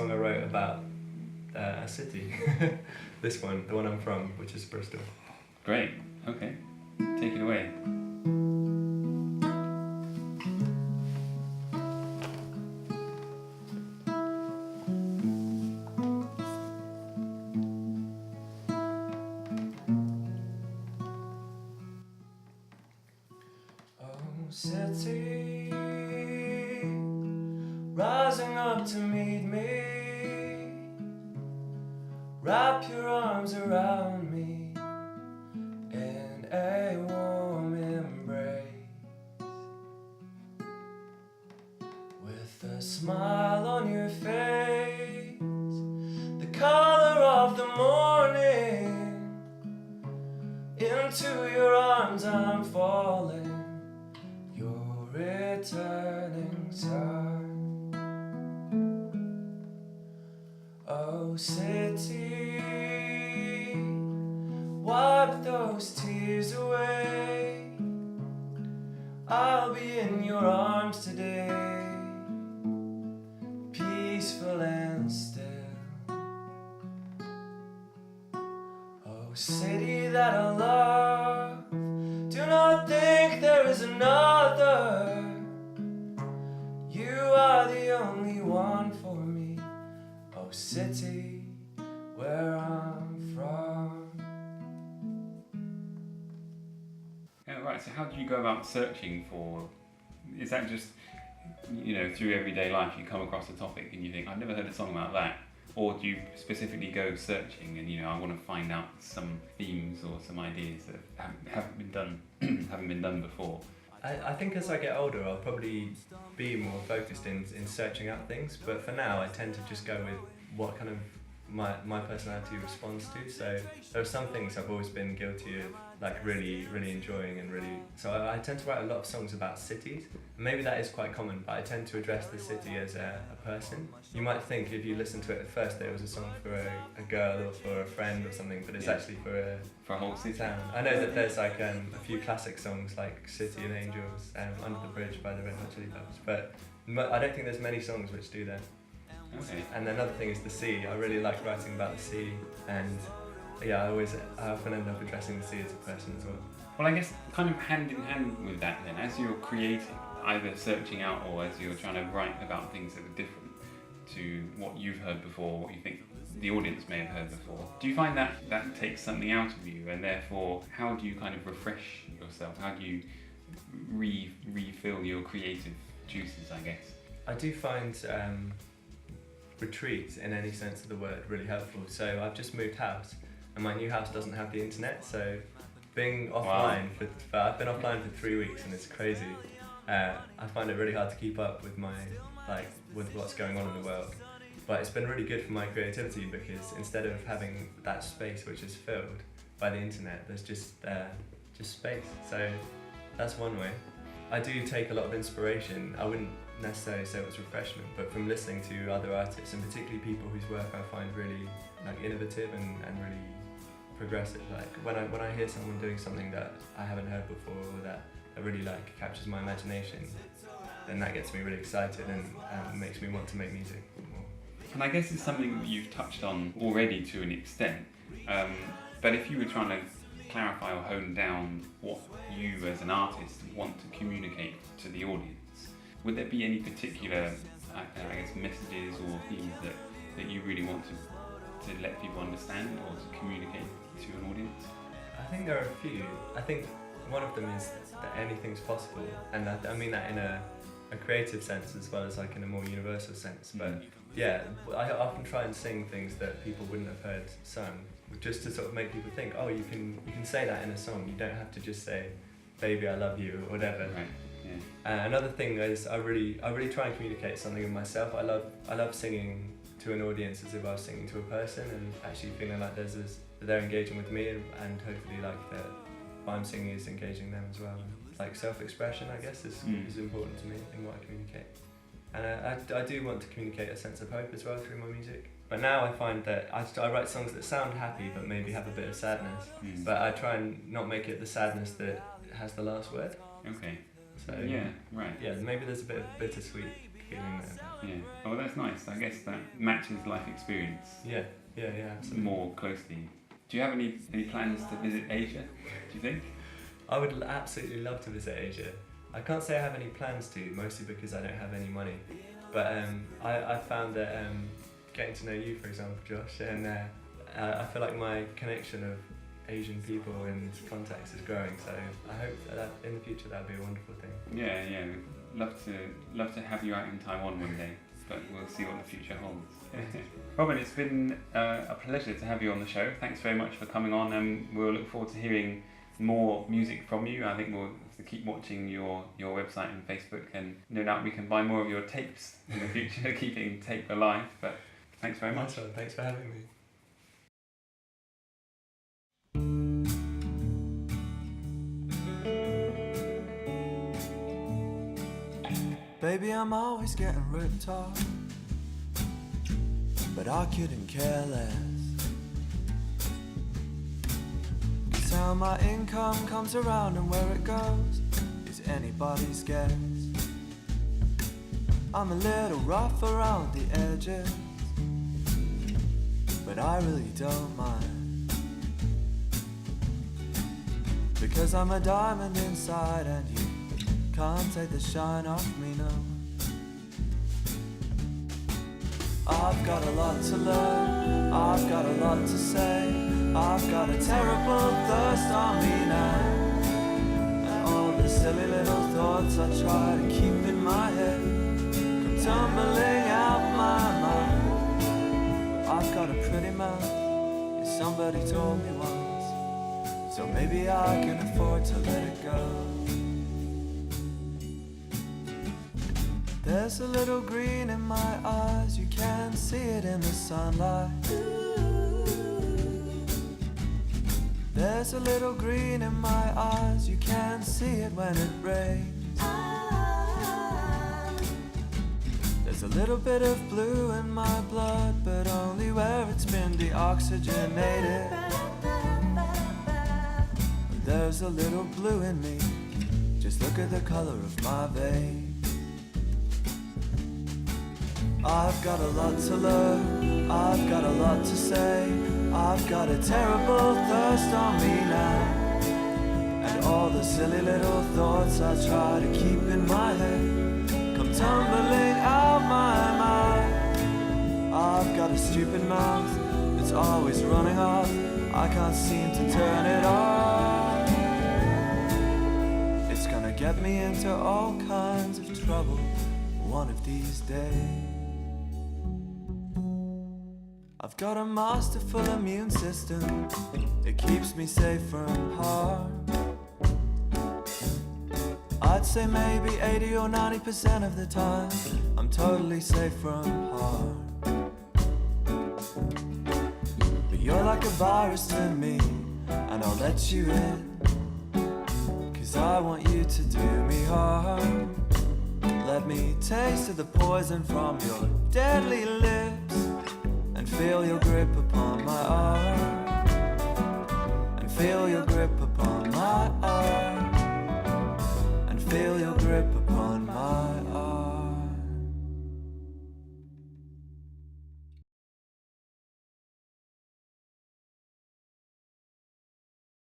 song I wrote about a city. This one, the one I'm from, which is Bristol. Great. Okay. Take it away. City, rising up to meet me, wrap your arms around me in a warm embrace, with a smile on your face, the color of the morning. Into your arms I'm falling, your returning sun. Oh city, wipe those tears away. I'll be in your arms today, peaceful and still. Oh city that I love, do not think there is another. You are the only one for me. Oh city, where I'm from. Yeah, right, so how do you go about searching for, is that just, through everyday life you come across a topic and you think, I've never heard a song about that? Or do you specifically go searching and I want to find out some themes or some ideas that haven't been done before? I think as I get older I'll probably be more focused in searching out things, but for now I tend to just go with what kind of my personality responds to. So there are some things I've always been guilty of, like really enjoying and so I tend to write a lot of songs about cities. Maybe that is quite common, but I tend to address the city as a person. You might think if you listen to it at first that it was a song for a girl or for a friend or something, but it's actually for a whole city. Town. I know that there's like a few classic songs like City of Angels and Under the Bridge by the Red Hot Chili Peppers, but I don't think there's many songs which do that. Okay. And another thing is the sea. I really like writing about the sea, and I often end up addressing the sea as a person as well. Well, I guess kind of hand in hand with that then, as you're creating, either searching out or as you're trying to write about things that are different to what you've heard before, what you think the audience may have heard before, do you find that takes something out of you, and therefore how do you kind of refresh yourself? How do you refill your creative juices, I guess? I do find retreat in any sense of the word really helpful. So I've just moved house and my new house doesn't have the internet, so being offline I've been offline for 3 weeks and it's crazy. I find it really hard to keep up with with what's going on in the world, but it's been really good for my creativity because instead of having that space which is filled by the internet, there's just space. So that's one way. I do take a lot of inspiration. I wouldn't necessarily say it was refreshment, but from listening to other artists, and particularly people whose work I find really innovative and really progressive. Like when I hear someone doing something that I haven't heard before or that really captures my imagination, then that gets me really excited and makes me want to make music more. And I guess it's something that you've touched on already to an extent, but if you were trying to clarify or hone down what you as an artist want to communicate to the audience, would there be any particular messages or themes that you really want to let people understand or to communicate to an audience? I think there are a few. I think one of them is that anything's possible, and I mean that in a creative sense as well as in a more universal sense. But I often try and sing things that people wouldn't have heard sung, just to sort of make people think, oh, you can say that in a song. You don't have to just say, "Baby, I love you" or whatever. Right. Yeah. Another thing is I really try and communicate something of myself. I love singing to an audience as if I was singing to a person, and actually feeling like they're engaging with me, and hopefully that what I'm singing is engaging them as well. Self-expression, I guess, is important to me in what I communicate. And I do want to communicate a sense of hope as well through my music. But now I find that I write songs that sound happy but maybe have a bit of sadness. But I try and not make it the sadness that has the last word. Okay. So yeah, right. Yeah, maybe there's a bit of bittersweet feeling there. Yeah. Oh, that's nice. I guess that matches life experience. Yeah, absolutely. More closely. Do you have any plans to visit Asia, do you think? I would absolutely love to visit Asia. I can't say I have any plans to, mostly because I don't have any money. But I found that getting to know you, for example, Josh, and I feel like my connection of Asian people and contacts is growing. So I hope that in the future that'd be a wonderful thing. Yeah. Love to have you out in Taiwan one day, but we'll see what the future holds. Robin, it's been a pleasure to have you on the show. Thanks very much for coming on, and we'll look forward to hearing more music from you. I think we'll have to keep watching your website and Facebook, and no doubt we can buy more of your tapes in the future, keeping tape alive. But thanks very much. Thanks for having me. Baby, I'm always getting ripped off, but I couldn't care less. 'Cause how my income comes around and where it goes is anybody's guess. I'm a little rough around the edges, but I really don't mind, because I'm a diamond inside and you can't take the shine off me, no. I've got a lot to learn, I've got a lot to say, I've got a terrible thirst on me now, and all the silly little thoughts I try to keep in my head come tumbling out my mind. But I've got a pretty mouth, as somebody told me once, so maybe I can afford to let it go. There's a little green in my eyes, you can see it in the sunlight. There's a little green in my eyes, you can see it when it rains. There's a little bit of blue in my blood, but only where it's been deoxygenated. There's a little blue in me, just look at the color of my veins. I've got a lot to learn, I've got a lot to say, I've got a terrible thirst on me now, and all the silly little thoughts I try to keep in my head come tumbling out my mind. I've got a stupid mouth that's always running off, I can't seem to turn it off. It's gonna get me into all kinds of trouble one of these days. I've got a masterful immune system, it keeps me safe from harm. I'd say maybe 80 or 90% of the time I'm totally safe from harm. But you're like a virus to me, and I'll let you in, 'cause I want you to do me harm. Let me taste of the poison from your deadly lips, and feel your grip upon my arm, and feel your grip upon my arm.